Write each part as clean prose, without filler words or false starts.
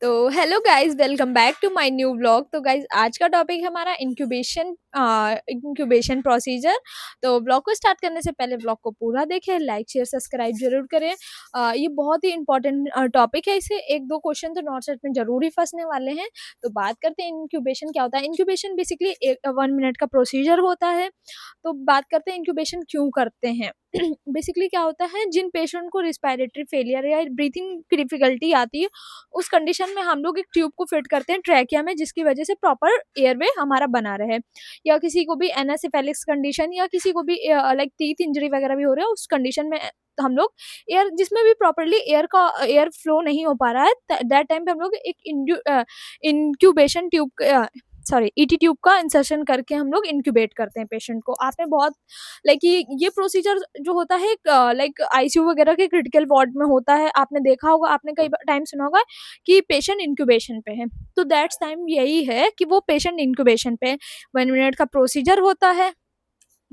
तो hello guys, welcome back to my new blog. तो guys, आज का टॉपिक है हमारा इंक्यूबेशन प्रोसीजर। तो ब्लॉग को स्टार्ट करने से पहले ब्लॉग को पूरा देखें, लाइक शेयर सब्सक्राइब जरूर करें। ये बहुत ही इंपॉर्टेंट टॉपिक है, इसे एक दो क्वेश्चन तो नॉट सेट में जरूर ही फंसने वाले हैं। तो बात करते हैं इंक्यूबेशन क्या होता है। इंक्यूबेशन बेसिकली 1 मिनट का प्रोसीजर होता है। तो बात करते हैं इंक्यूबेशन क्यों करते हैं। बेसिकली क्या होता है, जिन पेशेंट को रिस्पायरेटरी फेलियर या ब्रीथिंग की डिफिकल्टी आती है, उस कंडीशन में हम लोग एक ट्यूब को फिट करते हैं ट्रैकिया में, जिसकी वजह से प्रॉपर एयरवे हमारा बना रहे। या किसी को भी एनासेफेलिक्स कंडीशन या किसी को भी लाइक टीथ इंजरी वगैरह भी हो रहा है, उस कंडीशन में हम लोग एयर जिसमें भी प्रॉपरली एयर फ्लो नहीं हो पा रहा है, दैट टाइम पे हम लोग एक इंक्यूबेशन ट्यूब ईटी ट्यूब का इंसर्शन करके हम लोग इंक्यूबेट करते हैं पेशेंट को। आपने बहुत लाइक ये प्रोसीजर जो होता है लाइक आईसीयू वगैरह के क्रिटिकल वार्ड में होता है। आपने देखा होगा, आपने कई टाइम सुना होगा कि पेशेंट इंक्यूबेशन पे है, तो दैट्स टाइम यही है कि वो पेशेंट इंक्यूबेशन पे 1 मिनट का प्रोसीजर होता है।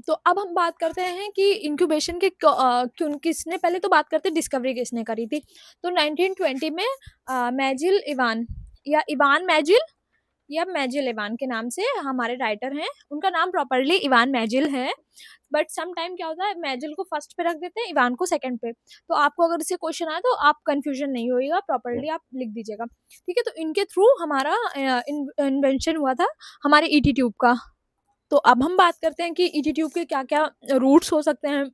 तो अब हम बात करते हैं कि इंक्यूबेशन के क्यों किसने, पहले तो बात करते हैं डिस्कवरी किसने करी थी। तो 1920 में मैजिल इवान या इवान मैजिल या मैजिल इवान के नाम से हमारे राइटर हैं, उनका नाम प्रॉपरली इवान मैजिल है। बट सम टाइम क्या होता है, मैजिल को फर्स्ट पे रख देते हैं, इवान को सेकंड पे। तो आपको अगर इससे क्वेश्चन आए तो आप कंफ्यूजन नहीं होएगा, प्रॉपरली आप लिख दीजिएगा, ठीक है। तो इनके थ्रू हमारा इन्वेंशन हुआ था हमारे ईटी ट्यूब का। तो अब हम बात करते हैं कि ईटी ट्यूब के क्या क्या रूट्स हो सकते हैं।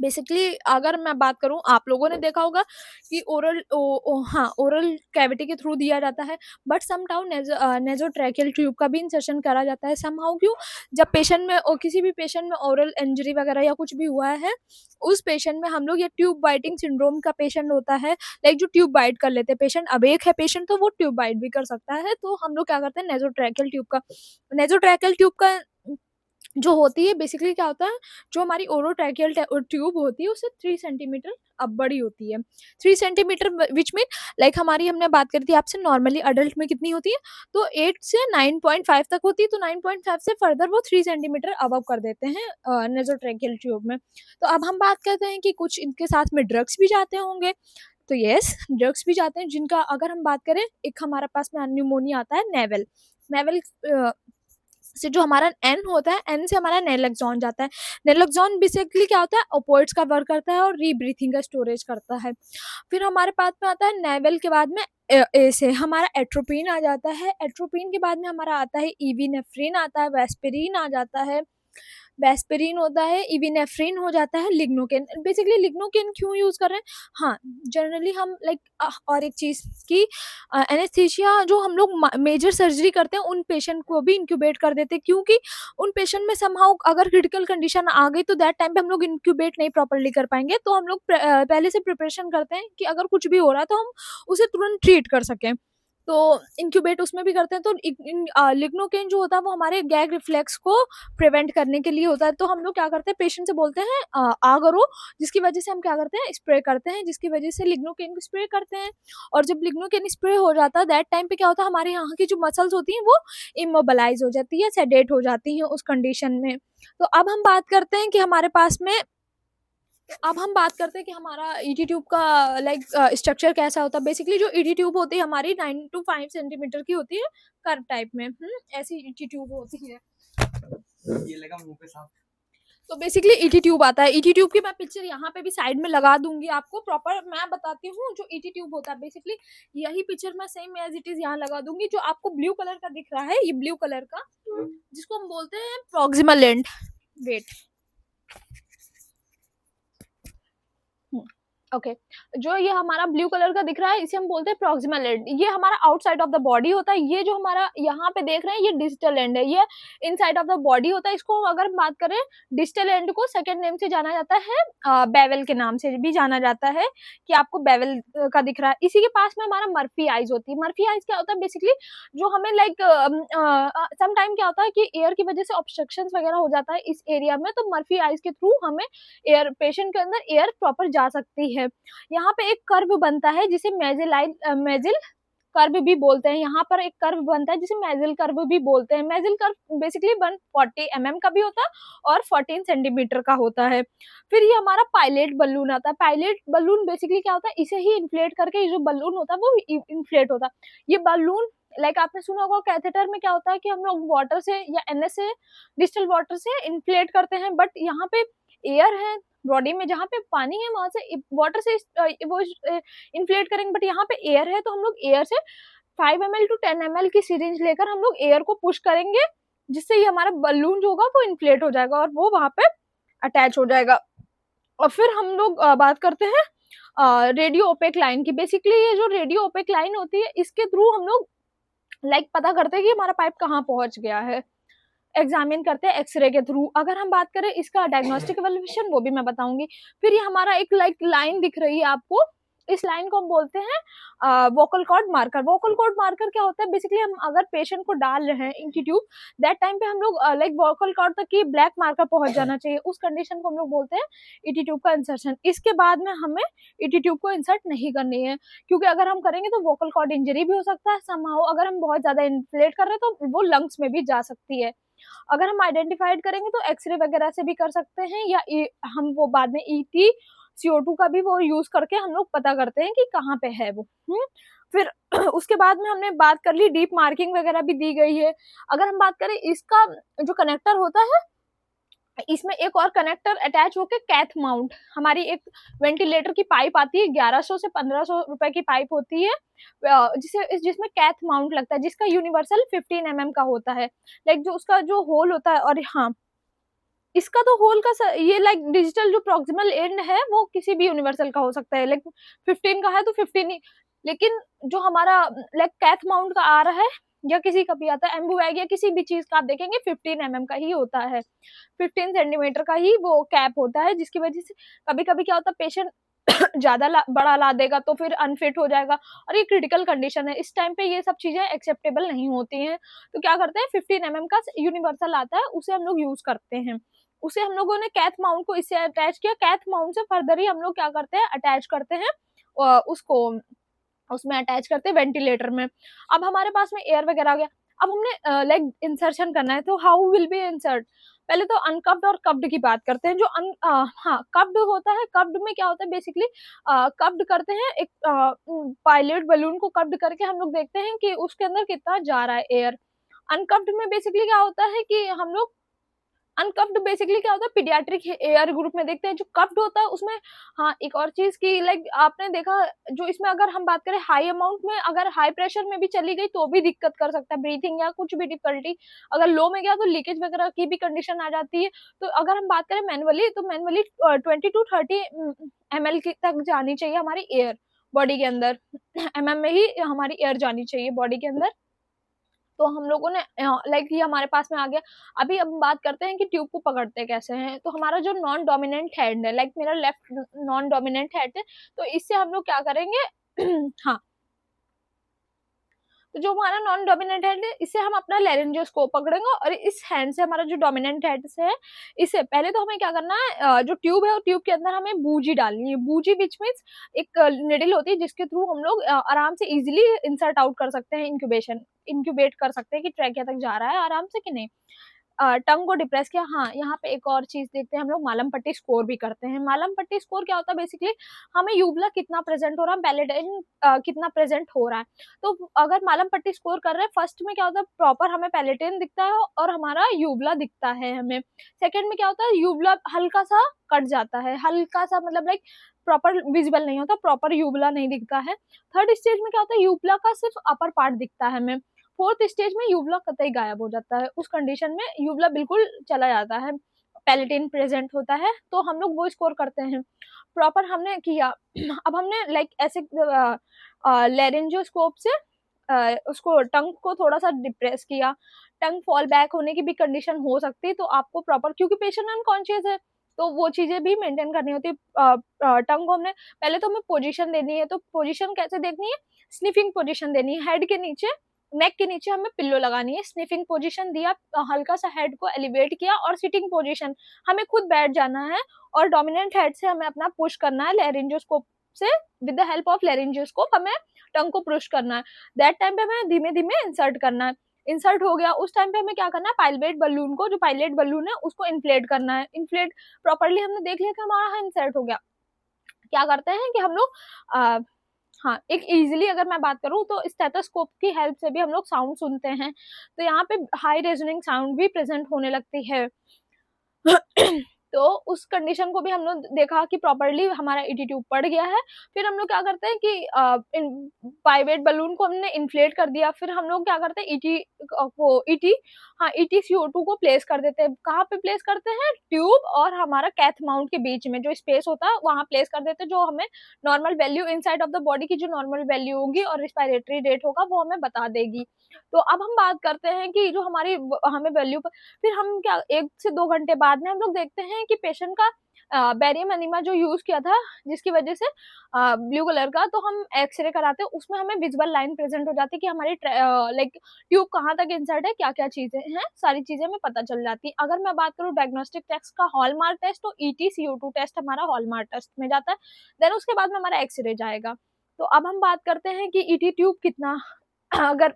बेसिकली अगर मैं बात करूं, आप लोगों ने देखा होगा कि ओरल कैविटी के थ्रू दिया जाता है। बट समटाउ नेजोट्रैकियल ट्यूब का भी इंसर्शन करा जाता है समहाउ। क्यों? जब पेशेंट में किसी भी पेशेंट में ओरल इंजरी वगैरह या कुछ भी हुआ है, उस पेशेंट में हम लोग ये ट्यूब बाइटिंग सिंड्रोम का पेशेंट होता है, लाइक जो ट्यूब बाइट कर लेते हैं पेशेंट। अब एक है पेशेंट तो वो ट्यूब बाइट भी कर सकता है, तो हम लोग क्या करते हैं, नेजोट्रैकियल ट्यूब का जो होती है, बेसिकली क्या होता है, जो हमारी ओरोट्रैकियल ट्यूब होती है उससे 3 सेंटीमीटर अब बड़ी होती है। 3 सेंटीमीटर विच मीन लाइक हमारी, हमने बात करी थी आपसे, नॉर्मली अडल्ट में कितनी होती है, तो 8 से 9.5 तक होती है। तो 9.5 से फर्दर वो 3 सेंटीमीटर अबव कर देते हैं नेजोट्रैकियल ट्यूब में। तो अब हम बात करते हैं कि कुछ इनके साथ में ड्रग्स भी जाते होंगे। तो यस, ड्रग्स भी जाते हैं, जिनका अगर हम बात करें, एक हमारे पास में न्यूमोनिया आता है नेवल। नेवल से जो हमारा एन होता है, एन से हमारा नेलक्सॉन जाता है। नेलक्सॉन बेसिकली क्या होता है, ओपोइड्स का वर्क करता है और रीब्रीथिंग का स्टोरेज करता है। फिर हमारे पास में आता है नेवल के बाद में ए से हमारा एट्रोपिन आ जाता है। एट्रोपिन के बाद में हमारा आता है इविनेफ्रिन आता है, वेस्पेरिन आ जाता है, वेस्पेरिन होता है, इविनेफ्रिन हो जाता है, लिग्नोकेन। बेसिकली लिग्नोकेन क्यों यूज कर रहे हैं, हाँ, जनरली हम लाइक और एक चीज की एनेस्थीसिया जो हम लोग मेजर सर्जरी करते हैं, उन पेशेंट को भी इंक्यूबेट कर देते हैं, क्योंकि उन पेशेंट में समहाउ अगर क्रिटिकल कंडीशन आ गई तो दैट टाइम पे हम लोग इंक्यूबेट नहीं प्रॉपरली कर पाएंगे। तो हम लोग पहले से प्रिपरेशन करते हैं कि अगर कुछ भी हो रहा है तो हम उसे तुरंत ट्रीट कर सकें। तो इंक्यूबेट उसमें भी करते हैं। तो लिग्नोकेन जो होता है वो हमारे गैग रिफ्लेक्स को प्रिवेंट करने के लिए होता है। तो हम लोग क्या करते हैं, पेशेंट से बोलते हैं आ करो, जिसकी वजह से हम क्या करते हैं, स्प्रे करते हैं, जिसकी वजह से लिग्नोकेन को स्प्रे करते हैं। और जब लिग्नोकेन स्प्रे हो जाता है, दैट टाइम पे क्या होता है, हमारे यहाँ की जो मसल्स होती हैं वो इमोबलाइज हो जाती है, सेडेट हो जाती हैं उस कंडीशन में। तो अब हम बात करते हैं कि हमारे पास में, अब हम बात करते हैं कि हमारा ईटी ट्यूब का लाइक स्ट्रक्चर कैसा होता है। बेसिकली जो ईटी ट्यूब होती है हमारी 9 to 5 सेंटीमीटर की होती है, कर्व टाइप में। ऐसी ईटी ट्यूब होती है। ये लगा मुंह पे साफ। तो बेसिकली ईटी ट्यूब आता है। ईटी ट्यूब की मैं पिक्चर यहाँ पे भी साइड में लगा दूंगी आपको, प्रॉपर मैं बताती हूँ जो ईटी ट्यूब होता है। बेसिकली यही पिक्चर मैं सेम एज इट इज यहाँ लगा दूंगी। जो आपको ब्लू कलर का दिख रहा है, ये ब्लू कलर का, जिसको हम बोलते हैं प्रॉक्सिमल लेंथ। वेट, ओके जो ये हमारा ब्लू कलर का दिख रहा है, इसे हम बोलते हैं प्रॉक्सिमल एंड। ये हमारा आउटसाइड ऑफ द बॉडी होता है। ये जो हमारा यहाँ पे देख रहे हैं, ये डिजिटल एंड है, ये इनसाइड ऑफ द बॉडी होता है। इसको अगर बात करें, डिजिटल एंड को सेकंड नेम से जाना जाता है, बेवल के नाम से भी जाना जाता है, कि आपको बेवल का दिख रहा है। इसी के पास में हमारा मर्फी आइज होती है। मर्फी आइज क्या होता है, बेसिकली जो हमें लाइक सम टाइम क्या होता है कि एयर की वजह से ऑब्स्ट्रक्शन वगैरह हो जाता है इस एरिया में, तो मर्फी आइज के थ्रू हमें एयर, पेशेंट के अंदर एयर प्रॉपर जा सकती है। यहाँ पे एक कर्व बनता है जिसे मेजिल कर्व भी बोलते हैं। यहाँ पर एक कर्व बनता है जिसे मेजल कर्व भी बोलते हैं। मेजल कर्व बेसिकली 140 mm का भी होता है और 14 सेंटीमीटर का होता है। फिर ये हमारा पायलट बलून आता है। पायलट बलून बेसिकली क्या होता है, इसे ही इन्फ्लेट करके ये जो बलून होता है वो इन्फ्लेट होता है। ये बलून लाइक आपने सुना होगा कैथेटर में क्या होता है कि हम लोग वाटर से या एनएस से, डिस्टिल वाटर से इन्फ्लेट करते हैं, बट यहाँ पे एयर है बॉडी में, जहाँ पे पानी है वहां से वाटर से वो इन्फ्लेट करेंगे, बट यहाँ पे एयर है तो हम लोग एयर से 5 ml to 10 ml की सिरिंज लेकर हम लोग एयर को पुश करेंगे, जिससे ये हमारा बलून जो होगा वो इन्फ्लेट हो जाएगा और वो वहां पे अटैच हो जाएगा। और फिर हम लोग बात करते हैं रेडियो ओपेक लाइन की। बेसिकली ये जो रेडियो ओपेक लाइन होती है इसके थ्रू हम लोग पता करते हैं कि हमारा पाइप कहाँ पहुंच गया है, एग्जामिन करते हैं एक्सरे के थ्रू। अगर हम बात करें इसका डायग्नोस्टिक एवल्यूएशन, वो भी मैं बताऊंगी। फिर ये हमारा एक लाइन दिख रही है आपको, इस लाइन को हम बोलते हैं vocal cord marker. Vocal cord marker क्या होता है, बेसिकली हम अगर पेशेंट को डाल रहे हैं इंटी ट्यूब, दैट टाइम पे हम लोग वोकल कॉर्ड तक की ब्लैक मार्कर पहुंच जाना चाहिए, उस कंडीशन को हम लोग बोलते हैं ईटी ट्यूब का इंसर्शन। इसके बाद में हमें ईटी ट्यूब को इंसर्ट नहीं करनी है, क्योंकि अगर हम करेंगे तो वोकल कॉर्ड इंजरी भी हो सकता है समहाउ। अगर हम बहुत ज्यादा इन्फ्लेट कर रहे हैं तो वो लंग्स में भी जा सकती है। अगर हम आइडेंटिफाइड करेंगे तो एक्सरे वगैरह से भी कर सकते हैं, या हम वो बाद में ईटी CO2 का भी वो यूज करके हम लोग पता करते हैं कि कहाँ पे है वो। फिर उसके बाद में हमने बात कर ली, डीप मार्किंग वगैरह भी दी गई है। अगर हम बात करें इसका जो कनेक्टर होता है, इसमें एक और कनेक्टर अटैच होके कैथ माउंट, हमारी एक वेंटिलेटर की पाइप आती है, 1100 से 1500 रुपए की पाइप होती है, जिसमें कैथ माउंट लगता है, जिसका यूनिवर्सल 15 mm का होता है। जो उसका जो होल होता है, और हाँ इसका तो होल का ये डिजिटल जो प्रॉक्सिमल एंड है वो किसी भी यूनिवर्सल का हो सकता है, 15 का है तो 15 ही, लेकिन जो हमारा कैथ माउंट का आ रहा है या किसी का भी आता है, एम्बुवैग या किसी भी चीज का आप देखेंगे 15 mm का ही होता है, 15 सेंटीमीटर का ही वो कैप होता है, जिसकी वजह से कभी कभी क्या होता है पेशेंट ज्यादा बड़ा ला देगा तो फिर अनफिट हो जाएगा, और ये क्रिटिकल कंडीशन है, इस टाइम पे ये सब चीजें एक्सेप्टेबल नहीं होती हैं। तो क्या करते हैं 15 mm का यूनिवर्सल आता है, उसे हम लोग यूज करते हैं। उसे हम लोगों ने कैथ माउंट को इससे अटैच किया, कैथ माउंट से फर्दर ही हम लोग क्या करते हैं अटैच करते हैं उसको, उसमें अटैच करते हैं वेंटिलेटर में। अब हमारे पास में एयर वगैरह आ गया, अब हमने इंसर्शन करना है, तो हाउ विल बी इंसर्ट। पहले तो अनकप्ड और कप्ड की बात करते हैं। जो कप्ड होता है, कप्ड में क्या होता है बेसिकली, कप्ड करते हैं एक पायलट बलून को कप्ड करके हम लोग देखते हैं कि उसके अंदर कितना जा रहा है एयर। अनकप्ड में बेसिकली क्या होता है कि हम लोग, अनकप्ड बेसिकली क्या होता है पीडियाट्रिक एयर ग्रुप में देखते हैं। जो कप्ड होता है उसमें हाँ एक और चीज की आपने देखा, जो इसमें अगर हम बात करें हाई अमाउंट में, अगर हाई प्रेशर में भी चली गई तो भी दिक्कत कर सकता है, ब्रीथिंग या कुछ भी डिफिकल्टी। अगर लो में गया तो लीकेज वगैरह की भी कंडीशन आ जाती है। तो अगर हम बात करें मैनुअली, तो मैनुअली 20 to 30 ml तक जानी चाहिए हमारी एयर बॉडी के अंदर, mm में ही हमारी एयर जानी चाहिए बॉडी के अंदर। तो हम लोगों ने ये हमारे पास में आ गया। अभी हम बात करते हैं कि ट्यूब को पकड़ते कैसे हैं। तो हमारा जो नॉन डोमिनेंट हैंड है, मेरा लेफ्ट नॉन डोमिनेंट हैंड है, तो इससे हम लोग क्या करेंगे हाँ, तो जो हमारा नॉन डोमिनेंट हैंड है, इससे हम अपना लेरेंजियोस्कोप पकड़ेंगे, और इस हैंड से हमारा जो डोमिनेंट हैंड से है, इससे पहले तो हमें क्या करना है, जो ट्यूब है ट्यूब के अंदर हमें बूजी डालनी है। बूजी विच मीन्स एक निडल होती है जिसके थ्रू हम लोग आराम से इजिली इंसर्ट आउट कर सकते हैं, इंक्यूबेट कर सकते हैं कि ट्रैकिया तक जा रहा है आराम से कि नहीं। टंग को डिप्रेस किया। हाँ, यहाँ पे एक और चीज देखते हैं हम लोग, मालम पट्टी स्कोर भी करते हैं। मालम पट्टी स्कोर क्या होता है बेसिकली, हमें यूबला कितना प्रेजेंट हो रहा है, पैलेटाइन कितना प्रेजेंट हो रहा है। तो अगर मालम पट्टी स्कोर कर रहे हैं, फर्स्ट में क्या होता है प्रॉपर हमें पैलेटाइन दिखता है और हमारा यूबला दिखता है हमें। सेकेंड में क्या होता है यूबला हल्का सा कट जाता है, हल्का सा मतलब प्रॉपर विजिबल नहीं होता, प्रॉपर यूबला नहीं दिखता है। थर्ड स्टेज में क्या होता है यूबला का सिर्फ अपर पार्ट दिखता है हमें। फोर्थ स्टेज में यूबला कतई गायब हो जाता है, उस कंडीशन में यूबला बिल्कुल चला जाता है, पैलेटिन प्रेजेंट होता है, तो हम लोग वो स्कोर करते हैं। प्रॉपर हमने किया। अब हमने ऐसे लेरेंजियोस्कोप से उसको टंग को थोड़ा सा डिप्रेस किया। टंग फॉल बैक होने की भी कंडीशन हो सकती है, तो आपको प्रॉपर, क्योंकि पेशेंट अनकॉन्शियस है तो वो चीजें भी मेंटेन करनी होती है। टंग को हमने पहले तो हमें पोजीशन देनी है, तो पोजीशन कैसे देखनी है, स्निफिंग पोजीशन देनी है। हेड के नीचे, नेक के नीचे हमें पिल्लो लगानी है, स्निफिंग पोजीशन दिया, हल्का सा हेड को एलिवेट किया, और सिटिंग पोजीशन हमें खुद बैठ जाना है, और डोमिनेंट हेड से हमें अपना पुश करना है लेरेंजियोस्कोप से विद द हेल्प ऑफ लेरिंजियोस्कोप हमें टंग को पुश करना है। दैट टाइम पे हमें धीमे धीमे इंसर्ट करना है। इंसर्ट हो गया, उस टाइम पे हमें क्या करना है, पाइलेट बलून को, जो पाइलेट बलून है उसको इन्फ्लेट करना है। इन्फ्लेट प्रॉपरली हमने देख लिया कि हमारा इंसर्ट हो गया। क्या करते हैं कि हम लोग हाँ, एक इजीली अगर मैं बात करूँ तो स्टेथोस्कोप की हेल्प से भी हम लोग साउंड सुनते हैं, तो यहाँ पे हाई रेजोनिंग साउंड भी प्रेजेंट होने लगती है। तो उस कंडीशन को भी हम लोग देखा कि प्रॉपरली हमारा ईटी ट्यूब पड़ गया है। फिर हम लोग क्या करते हैं कि पाइपेट बलून को हमने इन्फ्लेट कर दिया। फिर हम लोग क्या करते हैं, ईटी CO2 को प्लेस कर देते हैं। कहाँ पे प्लेस करते हैं, ट्यूब और हमारा कैथ माउंट के बीच में जो स्पेस होता है वहां प्लेस कर देते हैं, जो हमें normal value inside of the body की जो नॉर्मल वैल्यू होगी और रिस्पायरेटरी रेट होगा वो हमें बता देगी। तो अब हम बात करते हैं कि जो हमारी हमें वैल्यू, फिर हम क्या 1 से 2 घंटे बाद में हम लोग देखते हैं कि पेशेंट का बेरियम एनीमा जो यूज किया था जिसकी वजह से ब्लू कलर का, तो हम एक्सरे कराते हैं, उसमें हमें विजुअल लाइन प्रेजेंट हो जाती है कि हमारी लाइक ट्यूब कहाँ तक इंसर्ट है, क्या क्या चीजें हैं, सारी चीजें हमें पता चल जाती है। अगर मैं बात करूँ डायग्नोस्टिक टेस्ट का हॉलमार्क टेस्ट, तो ईटी CO2 टेस्ट हमारा हॉलमार्क टेस्ट में जाता है। देन उसके बाद में हमारा एक्सरे जाएगा। तो अब हम बात करते हैं कि ईटी ट्यूब कितना, अगर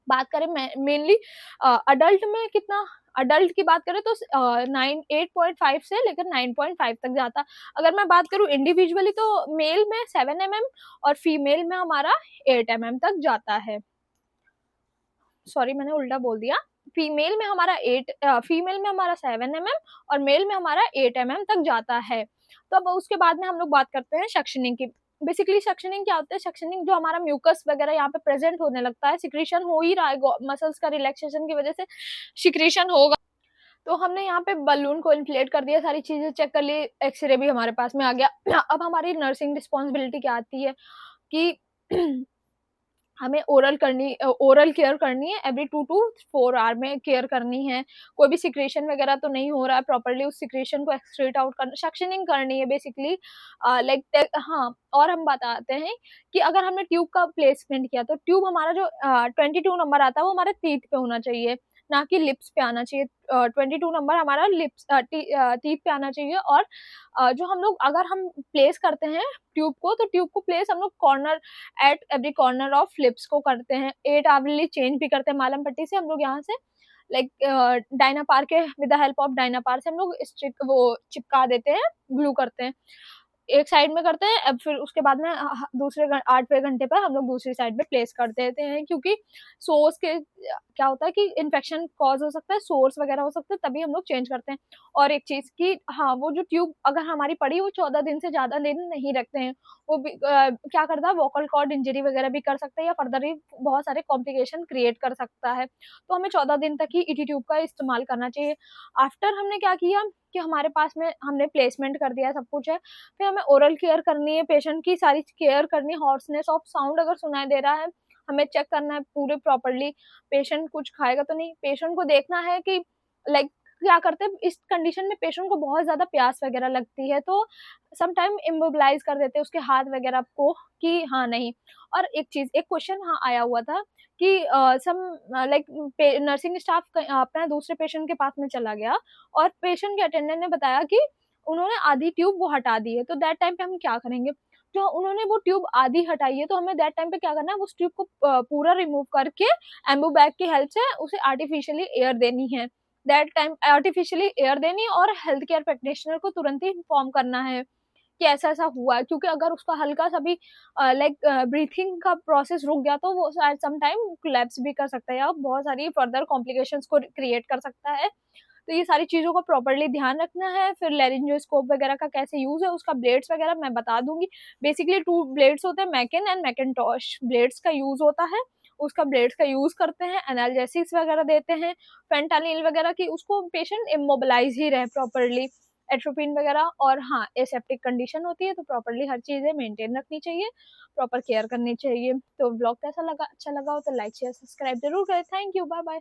बात करें मेनली अडल्ट में कितना, अडल्ट की बात करें तो 8.5 से लेकर 9.5 तक जाता है। अगर मैं बात करूं इंडिविजुअली तो मेल में 7 mm और फीमेल में हमारा 8 mm तक जाता है। सॉरी मैंने उल्टा बोल दिया, फीमेल में हमारा 7 mm और मेल में हमारा 8 mm तक जाता है। तो अब उसके बाद में हम लोग बात करते हैं सक्शनिंग की। बेसिकली सक्शनिंग क्या होता है, सक्शनिंग जो हमारा म्यूकस वगैरह यहाँ पे प्रेजेंट होने लगता है, सिक्रीशन हो ही रहा है, मसल्स का रिलैक्सेशन की वजह से सिक्रीशन होगा। तो हमने यहाँ पे बलून को इन्फ्लेट कर दिया, सारी चीजें चेक कर ली, एक्सरे भी हमारे पास में आ गया। अब हमारी नर्सिंग रिस्पॉन्सिबिलिटी क्या आती है कि हमें ओरल केयर करनी है, एवरी 2 to 4 आवर में केयर करनी है। कोई भी सिक्रेशन वगैरह तो नहीं हो रहा है, प्रॉपरली उस सिक्रेशन को एक्सक्रीट आउट करना, सक्शनिंग करनी है बेसिकली। लाइक हाँ, और हम बताते हैं कि अगर हमने ट्यूब का प्लेसमेंट किया तो ट्यूब हमारा जो 22 नंबर आता है वो हमारे टीथ पे होना चाहिए, ना कि लिप्स पे आना चाहिए। 22 नंबर हमारा लिप्स टीथ पे आना चाहिए। और जो हम लोग अगर हम प्लेस करते हैं ट्यूब को, तो ट्यूब को प्लेस हम लोग corner at every corner of lips को करते हैं। 8 आवरली चेंज भी करते हैं मालम पट्टी से। हम लोग यहाँ से लाइक डायनापार के with the help of Dynapar से हम लोग वो चिपका देते हैं, ग्लू करते हैं, एक साइड में करते हैं। अब फिर उसके बाद में दूसरे 8वें घंटे पर हम लोग दूसरी साइड में प्लेस कर देते हैं, क्योंकि सोर्स के क्या होता है कि इन्फेक्शन कॉज हो सकता है, सोर्स वगैरह हो सकता है, तभी हम लोग चेंज करते हैं। और एक चीज की हाँ, वो जो ट्यूब अगर हमारी पड़ी वो 14 दिन से ज्यादा दिन नहीं रखते हैं, वो भी क्या करता है, वोकल कॉर्ड इंजरी वगैरह भी कर सकता है या फर्दर ही बहुत सारे कॉम्प्लिकेशन क्रिएट कर सकता है। तो हमें 14 दिन तक ही ईटी ट्यूब का इस्तेमाल करना चाहिए। आफ्टर हमने क्या किया कि हमारे पास में हमने प्लेसमेंट कर दिया, सब कुछ है, फिर हमें ओरल केयर करनी है, पेशेंट की सारी केयर करनी है। हॉर्सनेस ऑफ साउंड अगर सुनाई दे रहा है हमें चेक करना है पूरे प्रॉपरली, पेशेंट कुछ खाएगा तो नहीं। पेशेंट को देखना है कि लाइक क्या करते हैं इस कंडीशन में, पेशेंट को बहुत ज्यादा प्यास वगैरह लगती है तो सम टाइम इमोबिलाइज कर देते हैं उसके हाथ वगैरह को कि हाँ नहीं। और एक चीज, एक क्वेश्चन हाँ आया हुआ था कि सम लाइक नर्सिंग स्टाफ अपना दूसरे पेशेंट के पास में चला गया और पेशेंट के अटेंडेंट ने बताया कि उन्होंने आधी ट्यूब वो हटा दी है, तो दैट टाइम पे हम क्या करेंगे। जो उन्होंने वो ट्यूब आधी हटाई है तो हमें दैट टाइम पे क्या करना है, उस ट्यूब को पूरा रिमूव करके एम्बू बैग की हेल्प से उसे आर्टिफिशियली एयर देनी है। दैट टाइम आर्टिफिशियली एयर देनी और हेल्थ केयर प्रैक्टिशनर को तुरंत ही इन्फॉर्म करना है कि ऐसा ऐसा हुआ है, क्योंकि अगर उसका हल्का सा भी लाइक ब्रीथिंग का प्रोसेस रुक गया तो वो सम टाइम कोलैप्स भी कर सकता है या बहुत सारी फर्दर कॉम्प्लिकेशंस को क्रिएट कर सकता है। तो ये सारी चीजों का प्रॉपरली ध्यान रखना है। फिर लेरिंजियोस्कोप वगैरह का कैसे यूज है, उसका ब्लेड्स वगैरह मैं बता दूंगी। बेसिकली 2 ब्लेड्स होते हैं, मैकिन एंड मैकिनटॉश ब्लेड्स का यूज होता है, उसका ब्लेड्स का यूज करते हैं, एनाल्जेसिक्स वगैरह देते हैं, फेंटानिल वगैरह की, उसको पेशेंट इमोबिलाइज ही रहे प्रॉपरली, एट्रोपिन वगैरह। और हाँ, एसेप्टिक कंडीशन होती है तो प्रॉपरली हर चीजें मेंटेन रखनी चाहिए, प्रॉपर केयर करनी चाहिए। तो ब्लॉग कैसा लगा, अच्छा लगा हो तो लाइक शेयर सब्सक्राइब जरूर करें। Thank you, bye bye.